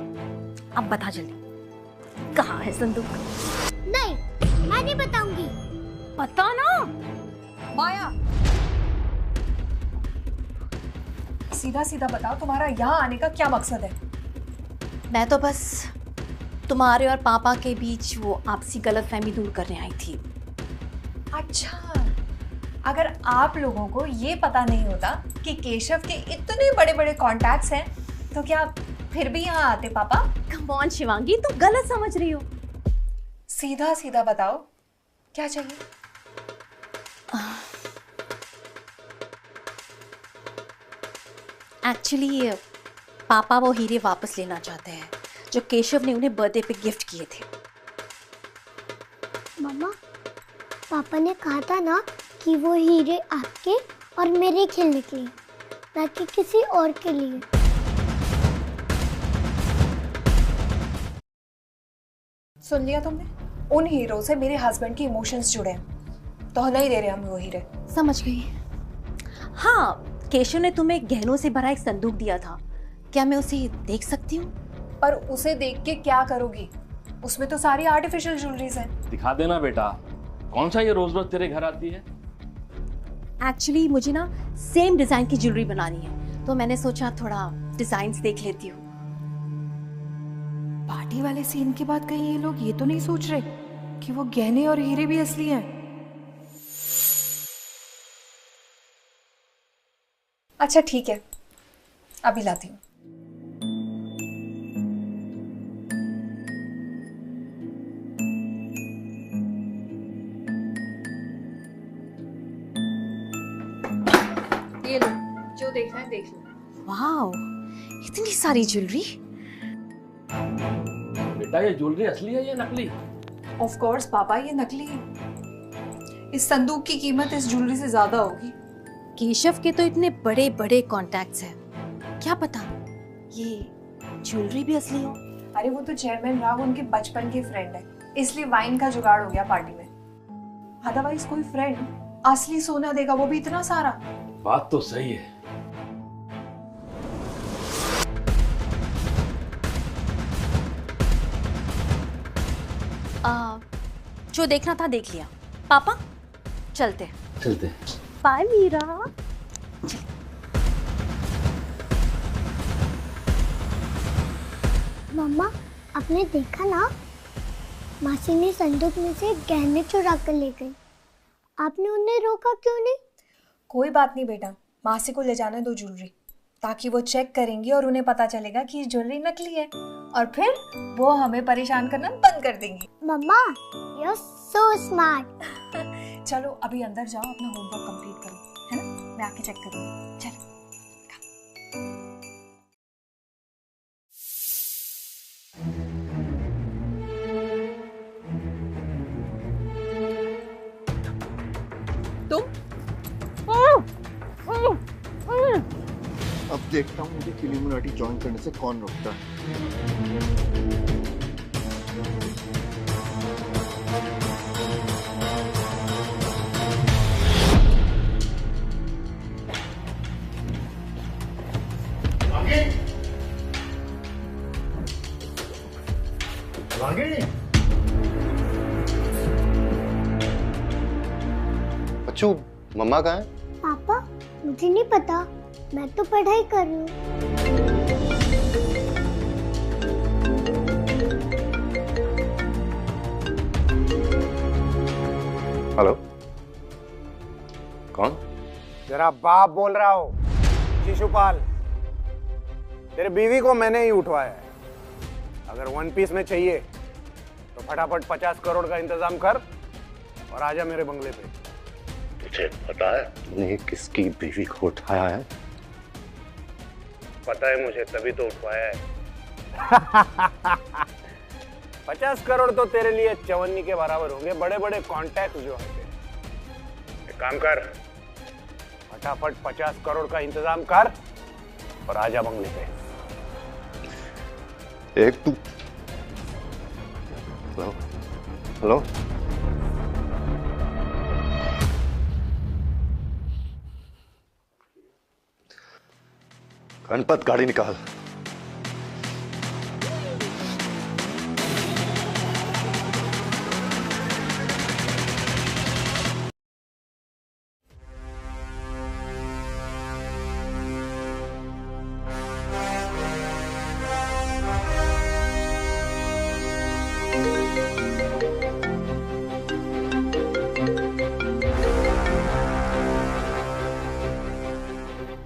अब बता जल्दी, कहाँ है संदूक? नहीं, मैं नहीं बताऊंगी। पता ना। माया, सीधा सीधा बताओ, तुम्हारा यहाँ आने का क्या मकसद है? मैं तो बस तुम्हारे और पापा के बीच वो आपसी गलतफहमी दूर करने आई थी। अच्छा, अगर आप लोगों को ये पता नहीं होता कि केशव के इतने बड़े बड़े कॉन्टैक्ट्स हैं, तो क्या फिर भी यहाँ आते पापा? कम ऑन शिवांगी, तू गलत समझ रही हो। सीधा सीधा बताओ, क्या चाहिए? एक्चुअली पापा वो हीरे वापस लेना चाहते हैं जो केशव ने उन्हें बर्थडे पे गिफ्ट किए थे। मम्मा, पापा ने कहा था ना कि वो हीरे आपके और मेरे खेलने के लिए, ना कि किसी और के लिए। सुन लिया तुमने? उन हीरो से मेरे हस्बैंड के इमोशंस जुड़े हैं, तो नहीं दे रहे हम वो हीरे। समझ गई। हाँ, केशव ने तुम्हें गहनों से भरा एक संदूक दिया था, क्या मैं उसे देख सकती हूँ? पर उसे देख के क्या करोगी? उसमें तो सारी आर्टिफिशियल ज्वेलरीज हैं। दिखा देना बेटा, कौन सा ये रोज रोज तेरे घर आती है? एक्चुअली मुझे ना सेम डिजाइन की ज्वेलरी बनानी है, तो मैंने सोचा थोड़ा डिजाइन्स देख लेती हूँ। पार्टी वाले सीन के बाद कहीं ये लोग ये तो नहीं सोच रहे कि वो गहने और हीरे भी असली हैं? अच्छा ठीक है, अभी लाती हूँ। ये लो, जो देखना है देख लो। वाह, इतनी सारी ज्वेलरी। बेटा ये ज्वेलरी असली है या नकली? ऑफ कोर्स पापा, ये नकली है। इस संदूक की कीमत इस ज्वेलरी से ज्यादा होगी। केशव के तो इतने बड़े बड़े कॉन्टैक्ट्स हैं, क्या पता ये ज्वेलरी भी असली हो। अरे वो तो चेयरमैन राव उनके बचपन के फ्रेंड है, इसलिए वाइन का जुगाड़ हो गया पार्टी में। अदरवाइज कोई फ्रेंड असली सोना देगा, वो भी इतना सारा। बात तो सही है। जो देखना था देख लिया। पापा चलते चलते। बाय मीरा। मम्मा, आपने देखा ना, मासी ने संदूक में से गहने चुरा कर ले गई। आपने उन्हें रोका क्यों नहीं? कोई बात नहीं बेटा, मासी को ले जाने दो ज्वेलरी, ताकि वो चेक करेंगी और उन्हें पता चलेगा कि ये ज्वेलरी नकली है, और फिर वो हमें परेशान करना बंद कर देंगी। मम्मा, यू आर सो स्मार्ट। चलो अभी अंदर जाओ, अपना होमवर्क कंप्लीट करो, है ना? मैं आके चेक करूंगी। चलो। अब देखता हूँ मुझे इल्यूमिनाटी ज्वाइन करने से कौन रोकता है। बच्चू, मम्मा कहाँ है? पापा, मुझे नहीं पता, मैं तो पढ़ाई कर रही हूँ। हेलो, कौन? तेरा बाप बोल रहा हो, शिशुपाल। तेरे बीवी को मैंने ही उठवाया है। अगर वन पीस में चाहिए तो फटाफट 50 करोड़ का इंतजाम कर और आजा मेरे बंगले पे। तुझे पता है तूने किसकी बीवी को उठाया है? पता है मुझे, तभी तो उठवाया है। 50 करोड़ तो तेरे लिए चवन्नी के बराबर होंगे, बड़े बड़े कॉन्टैक्ट जो होते। एक काम कर, फटाफट 50 करोड़ का इंतजाम कर और आजा बंगले पे। एक तू। हेलो हेलो, गणपत गाड़ी निकाल।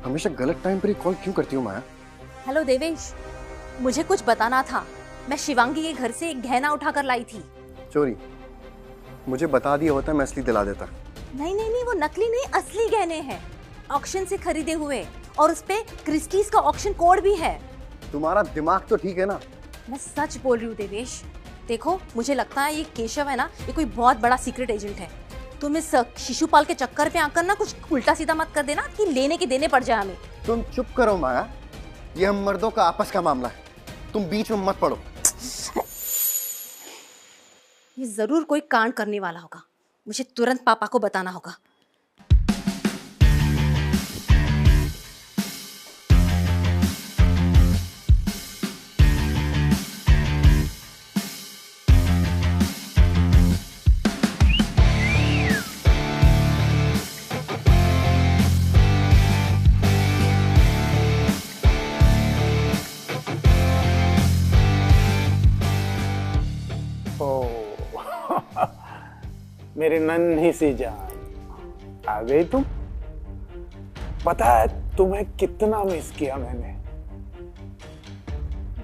हमेशा गलत टाइम पर ही कॉल क्यों करती हूँ माया? हेलो देवेश, मुझे कुछ बताना था। मैं शिवांगी के घर से एक गहना उठाकर लाई थी। चोरी? मुझे बता दिया होता मैं असली दिला देता। नहीं नहीं नहीं, वो नकली नहीं, असली गहने हैं, ऑक्शन से खरीदे हुए, और उस पे क्रिस्टीज का ऑक्शन कोड भी है। तुम्हारा दिमाग तो ठीक है ना? मैं सच बोल रही हूँ देवेश। देखो, मुझे लगता है ये केशव है ना, ये कोई बहुत बड़ा सीक्रेट एजेंट है। तुम इस शिशुपाल के चक्कर पे आकर ना कुछ उल्टा सीधा मत कर देना कि लेने के देने पड़ जाए हमें। तुम चुप करो माया, ये हम मर्दों का आपस का मामला है, तुम बीच में मत पड़ो। ये जरूर कोई कांड करने वाला होगा, मुझे तुरंत पापा को बताना होगा। मेरी नन्ही सी जान, आ गई तुम। पता है तुम्हें कितना मिस किया मैंने।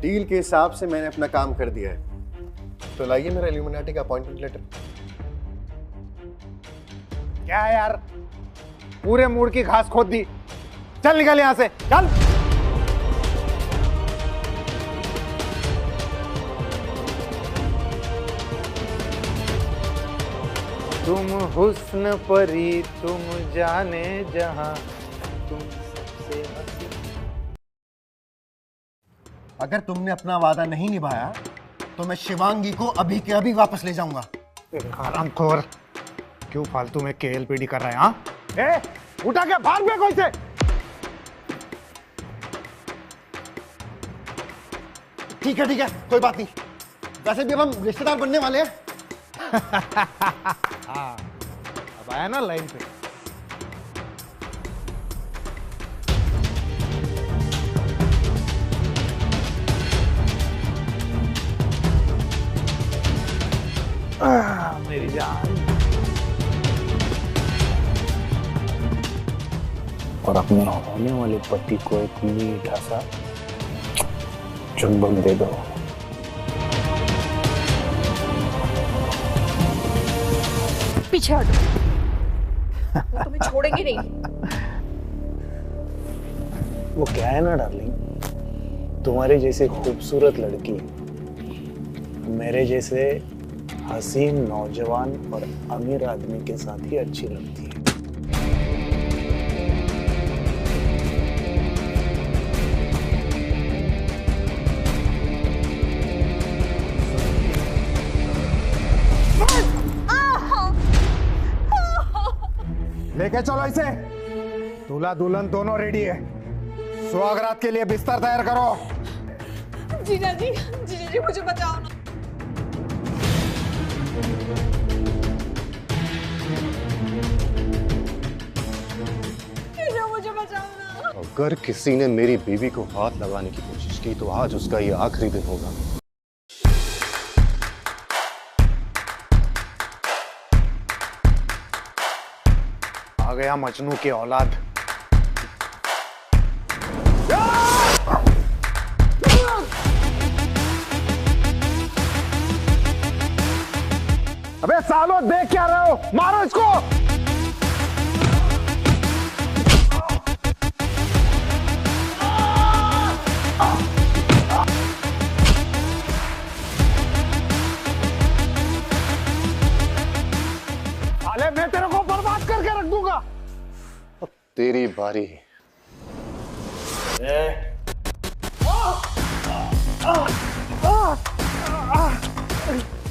डील के हिसाब से मैंने अपना काम कर दिया है, तो लाइए मेरा इल्यूमिनाटी का अपॉइंटमेंट लेटर। क्या यार, पूरे मूड की घास खोद दी। चल निकल यहां से, चल। तुम हुस्न परी तुम जाने जहां तुम सबसे हंसी। अगर तुमने अपना वादा नहीं निभाया तो मैं शिवांगी को अभी के अभी वापस ले जाऊंगा। हरामखोर, क्यों फालतू में केएलपीडी कर रहा है? हाँ, ए, उठा के बाहर फेंको इसे। ठीक है, कोई बात नहीं। वैसे भी अब हम रिश्तेदार बनने वाले हैं। हाँ, अब आया ना लाइन पे। मेरी जान। और अपने होने वाले पति को एक मीठा सा चुंबन दे दो। पीछे हटो, वो तुम्हें छोड़ेंगे नहीं। वो क्या है ना डार्लिंग, तुम्हारे जैसे खूबसूरत लड़की मेरे जैसे हसीन नौजवान और अमीर आदमी के साथ ही अच्छी लगती है। लेके चलो इसे। दूल्हा दुल्हन दोनों रेडी है। सुहागरात के लिए बिस्तर तैयार करो। जीजा जी मुझे बचाओ ना। मुझे बचाओ ना। अगर किसी ने मेरी बीवी को हाथ लगाने की कोशिश की तो आज उसका ये आखिरी दिन होगा। आ गया मजनू की औलाद। अबे सालो, देख क्या रहे हो? मारो इसको। साले, मैं तेरे को बर्बाद करके रख दूंगा। तेरी बारी।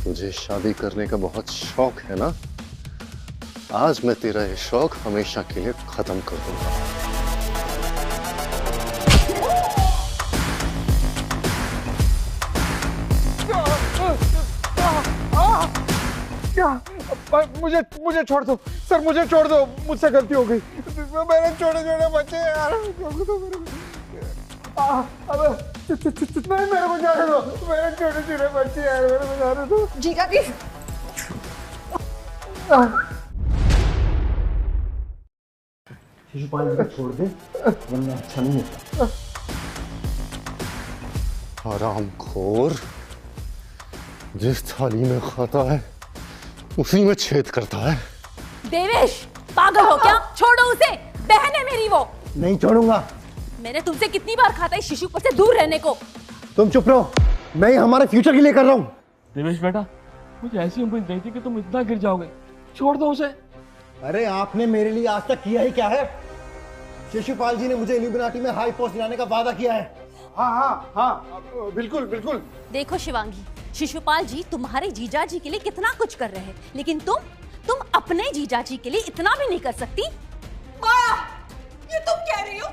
तुझे शादी करने का बहुत शौक है ना? आज मैं तेरा ये शौक हमेशा के लिए खत्म कर दूंगा। मुझे छोड़ दो सर, मुझे छोड़ दो। मुझसे गलती हो गई। मेरे छोटे बच्चे यार। अबे नहीं, मेरे को जाने दो। मेरे छोटे बच्चे यार, मेरे को जाने दो। जीजा जी, शिशुपाल जी को छोड़ दे, वरना अच्छा नहीं होता। हरामखोर, जिस थाली में खाता है उसी में छेद करता है। देवेश, पागल हो क्या? छोड़ो उसे, बहन है मेरी वो। नहीं छोड़ूंगा। मैंने तुमसे कितनी बार कहा था इस शिशुपाल से दूर रहने को। तुम चुप रहो, मैं हमारे फ्यूचर के लिए कर रहा हूँ। देवेश बेटा, मुझे ऐसी उम्मीद नहीं थी कि तुम इतना गिर जाओगे। छोड़ दो उसे। अरे आपने मेरे लिए आज तक किया ही क्या है? शिशुपाल जी ने मुझे इल्यूमिनाटी में हाई पोस्ट दिलाने का वादा किया है। हाँ, बिल्कुल बिल्कुल। देखो शिवांगी, शिशुपाल जी तुम्हारे जीजा जी के लिए कितना कुछ कर रहे हैं, लेकिन तुम अपने जीजा जी के लिए इतना भी नहीं कर सकती। ये तुम कह रही हो?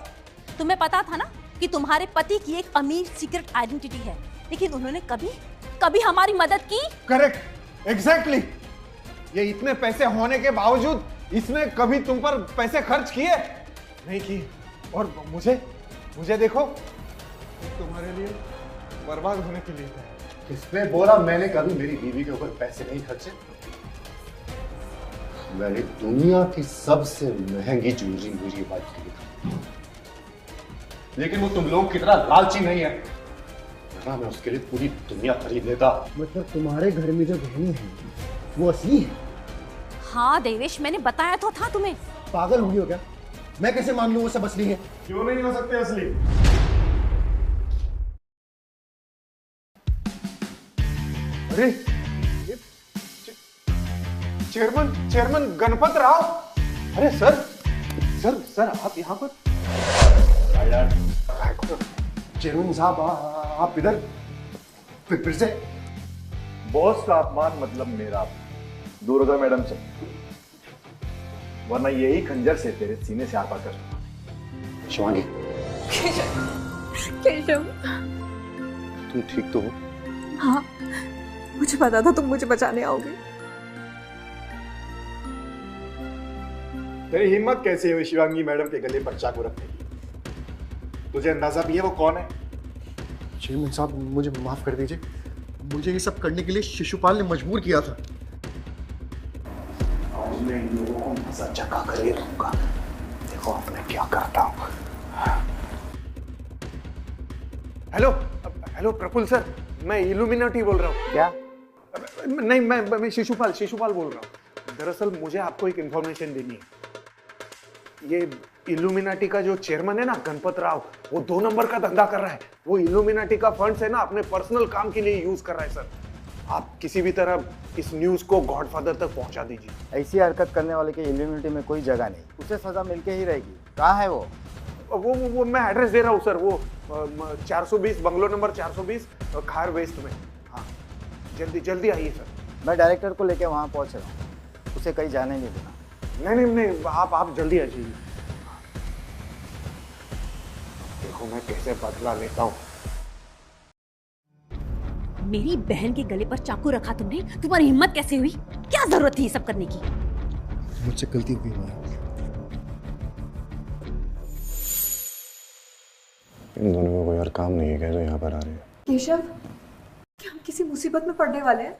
तुम्हें पता था ना कि तुम्हारे पति की एक अमीर सीक्रेट आइडेंटिटी है, लेकिन उन्होंने कभी हमारी मदद की? Correct, exactly. ये इतने पैसे होने के बावजूद इसने कभी तुम पर पैसे खर्च किए नहीं किए। और मुझे देखो, तुम्हारे लिए बर्बाद होने के लिए। किसने बोला मैंने कभी मेरी बीवी के ऊपर पैसे नहीं खर्चे? मैंने दुनिया की सबसे महंगी ज्वेलरी मेरी वाइफ के लिए खरीदी, लेकिन वो तुम लोग की तरह लालची नहीं है, वरना मैं उसके लिए पूरी दुनिया खरीद लेता। मतलब तुम्हारे घर में जो गहने हैं वो असली है? हाँ देवेश, मैंने बताया तो था तुम्हें। पागल हो गई हो क्या? मैं कैसे मान लूं वो सब असली है? क्यों नहीं हो सकते असली? अरे चेयरमैन गणपत राव। अरे सर सर सर आप यहाँ पर? चेयरमैन साहब आप इधर फिर से? बॉस का अपमान मतलब मेरा। दूर उधर मैडम से, वरना यही खंजर से तेरे सीने से आर पार कर। शिवांगी, केशव, तुम ठीक तो हो? हाँ, मुझे पता था तुम मुझे बचाने आओगे। तेरी हिम्मत कैसे हुई शिवांगी मैडम के गले पर चाकू रखने की? तुझे अंदाजा भी है वो कौन है? चेयरमैन साहब मुझे माफ कर दीजिए, मुझे ये सब करने के लिए शिशुपाल ने मजबूर किया था। आज मैं इन लोगों को मजा चखा कर ही रहूंगा। देखो अब मैं क्या करता हूँ। हेलो हेलो प्रफुल्ल सर, मैं इल्यूमिनाटी बोल रहा हूँ। क्या? नहीं, मैं शिशुपाल बोल रहा हूँ। दरअसल मुझे आपको एक इंफॉर्मेशन देनी है। ये इल्यूमिनाटी का जो चेयरमैन है ना, गणपत राव, वो 2 नंबर का धंधा कर रहा है। वो इल्यूमिनाटी का फंड्स है ना, अपने पर्सनल काम के लिए यूज कर रहा है सर। आप किसी भी तरह इस न्यूज को गॉडफादर तक पहुंचा दीजिए। ऐसी हरकत करने वाले के इल्यूमिनाटी में कोई जगह नहीं, उसे सजा मिलके ही रहेगी। कहाँ है वो? वो मैं एड्रेस दे रहा हूँ सर। वो 420 बंगलो नंबर 420 खार वेस्ट में। हाँ, जल्दी आइए सर। मैं डायरेक्टर को लेके वहाँ पहुँच रहा हूँ, उसे कहीं जाने नहीं देना। नहीं, आप जल्दी आ जाइए। देखो मैं कैसे बदला लेता हूँ। मेरी बहन के गले पर चाकू रखा तुमने, तुम्हारी हिम्मत कैसे हुई? क्या जरूरत थी ये सब करने की? मुझसे गलती हुई माया। इन दोनों को कोई और काम नहीं है क्या जो यहाँ पर आ रहे हैं? केशव, क्या हम किसी मुसीबत में पड़ने वाले हैं?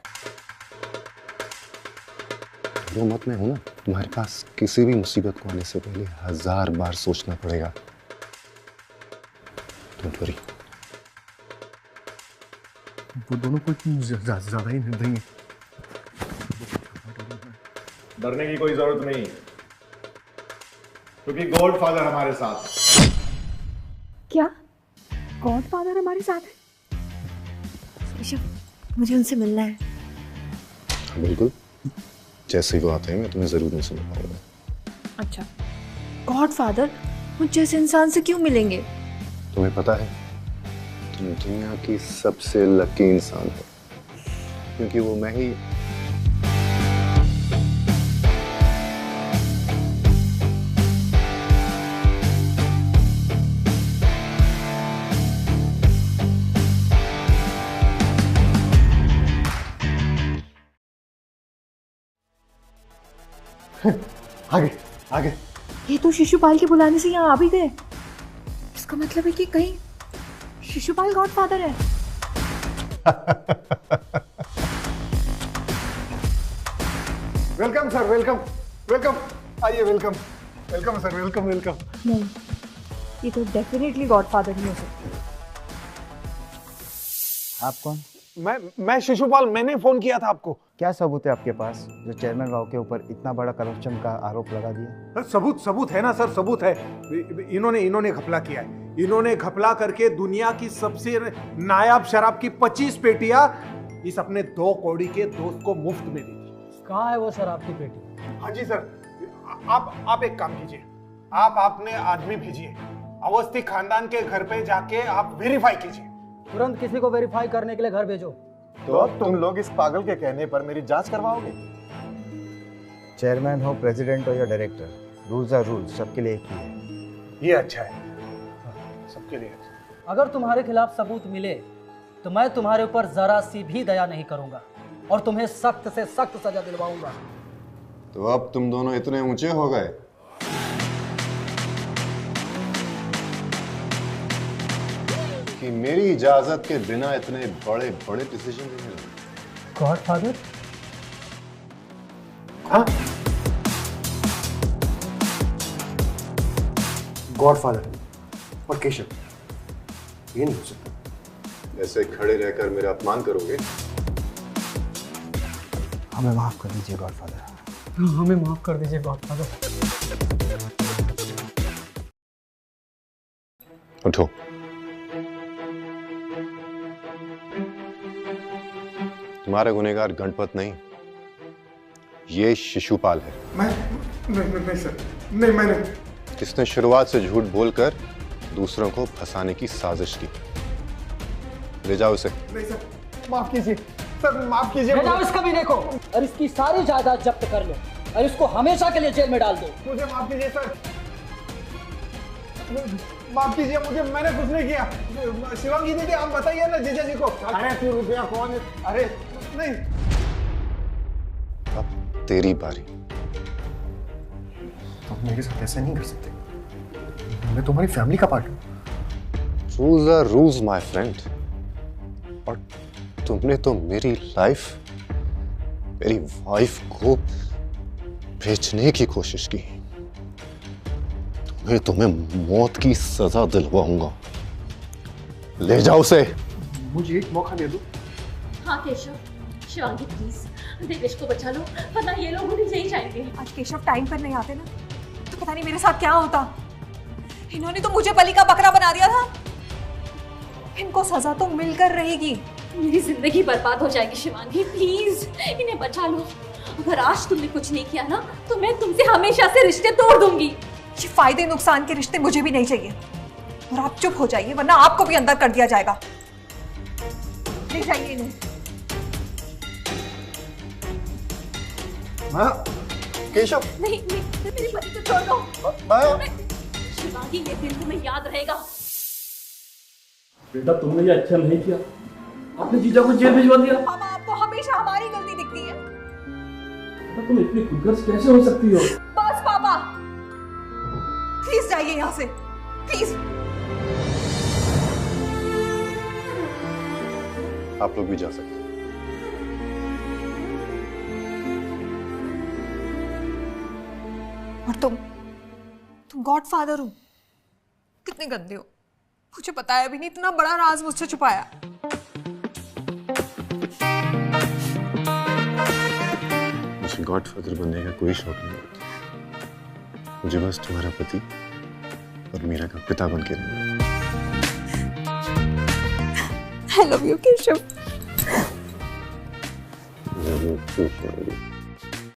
रो मत, मैं हूं ना तुम्हारे पास। किसी भी मुसीबत को आने से पहले 1000 बार सोचना पड़ेगा। Don't worry. वो दोनों को ज्यादा ही निर्दयी हैं। डरने की कोई जरूरत नहीं, क्योंकि गॉडफादर हमारे साथ। क्या गॉडफादर हमारे साथ है? केशव, मुझे उनसे मिलना है। बिल्कुल, जैसे ही वो आते हैं मैं तुम्हें जरूर नहीं सुना पाऊंगा। अच्छा, गॉडफादर मुझ जैसे इंसान से क्यों मिलेंगे? तुम्हें पता है, तुम दुनिया की सबसे लकी इंसान हो, क्योंकि वो मैं ही। आगे। ये तो शिशुपाल के बुलाने से यहाँ आ भी गए। इसका मतलब है कि कहीं शिशुपाल गॉडफादर है। Welcome sir, welcome. आइए, वेलकम सर, वेलकम। नहीं, ये तो डेफिनेटली गॉडफादर नहीं हो सकती। आप कौन? मैं शिशुपाल, मैंने फोन किया था आपको। क्या सबूत है आपके पास जो चेयरमैन राव के ऊपर इतना बड़ा करप्शन का आरोप लगा दिया? सबूत है ना सर, सबूत है। इन्होंने घपला किया है। इन्होंने घपला करके दुनिया की सबसे नायाब शराब की 25 पेटियां इस अपने 2 कौड़ी के दोस्त को मुफ्त में दी थी। कहाँ है वो शराब की पेटी? हाँ जी सर, आप एक काम कीजिए, आप अपने आदमी भेजिए, अवस्थी खानदान के घर पे जाके आप वेरीफाई कीजिए। तुरंत किसी को वेरीफाई करने के लिए घर भेजो। तो अब तुम लोग इस पागल के कहने पर मेरी जांच करवाओगे? चेयरमैन हो, प्रेसिडेंट हो या डायरेक्टर, रूल्स आर रूल्स, सबके लिए एक ही है। ये अच्छा है, सबके लिए। अगर तुम्हारे खिलाफ सबूत मिले तो मैं तुम्हारे ऊपर जरा सी भी दया नहीं करूंगा और तुम्हें सख्त से सख्त सजा दिलवाऊंगा। तो अब तुम दोनों इतने ऊंचे हो गए कि मेरी इजाजत के बिना इतने बड़े बड़े डिसीजन लेने लगे। गॉडफादर? हाँ, गॉडफादर और केशव, ये नहीं हो सकता। ऐसे खड़े रहकर मेरा अपमान करोगे? हमें माफ कर दीजिए गॉडफादर। हमें माफ कर दीजिए गॉडफादर। उठो। तुम्हारे गुनहगार गणपत नहीं, ये शिशुपाल है। नहीं सर, नहीं मैंने। जिसने शुरुआत से झूठ बोलकर दूसरों को फंसाने की साजिश की। ले जाओ उसे। नहीं सर, माफ कीजिए सर, माफ कीजिए। ले जाओ इस कमीने को और इसकी सारी जायदाद जब्त कर लो और इसको हमेशा के लिए जेल में डाल दो। मुझे माफ कीजिए सर, माफ कीजिए मुझे, मैंने कुछ नहीं किया। शिवांगी दीदी आप बताइए ना जीजा जी को। अरे तू रुपया कौन है? अरे नहीं, अब तेरी बारी। तुम मेरे साथ ऐसा नहीं कर सकते, मैं तुम्हारी फैमिली का पार्ट हूँ। Rules are rules my friend. और तुमने तो मेरी लाइफ, मेरी वाइफ को बेचने की कोशिश की। तुम्हें मौत की सजा दिलवाऊंगा। ले जाओ उसे। मुझे एक मौका दे दो। हाँ केशव, शिवांगी प्लीज देवेश को बचा लो, वरना ये लोग उन्हें नहीं जाएंगे। आज केशव टाइम पर नहीं आते ना तो पता नहीं मेरे साथ क्या होता। इन्होंने तो मुझे बलि का बकरा बना दिया था। इनको सजा तो मिलकर रहेगी। मेरी जिंदगी बर्बाद हो जाएगी शिवांगी, प्लीज इन्हें बचा लो। अगर आज तुमने कुछ नहीं किया ना तो मैं तुमसे हमेशा से रिश्ते तोड़ दूंगी। ये फायदे नुकसान के रिश्ते मुझे भी नहीं चाहिए। और आप चुप हो जाइए वरना आपको भी अंदर कर दिया जाएगा। ले जाइए इन्हें। केशव नहीं, मेरे पति को छोड़ दो। शिवांगी ये दिन तुम्हें याद रहेगा। बेटा तुमने ये अच्छा नहीं किया, आपने जीजा को जेल भिजवा दिया। पापा आपको हमेशा हमारी गलती दिखती है। तुम इतनी खुदगर्ज कैसे हो सकती हो? बस पापा प्लीज जाइए यहाँ से, प्लीज। आप लोग भी जा सकते हैं। और तुम गॉडफादर हो। कितने गंदे हो, मुझे बताया भी नहीं। इतना बड़ा राज मुझसे छुपाया। मुझे गॉडफादर बनने का कोई शौक नहीं। मुझे बस तुम्हारा पति और मीरा का पिता बन के रहना। I love you, Keshav. Love you to.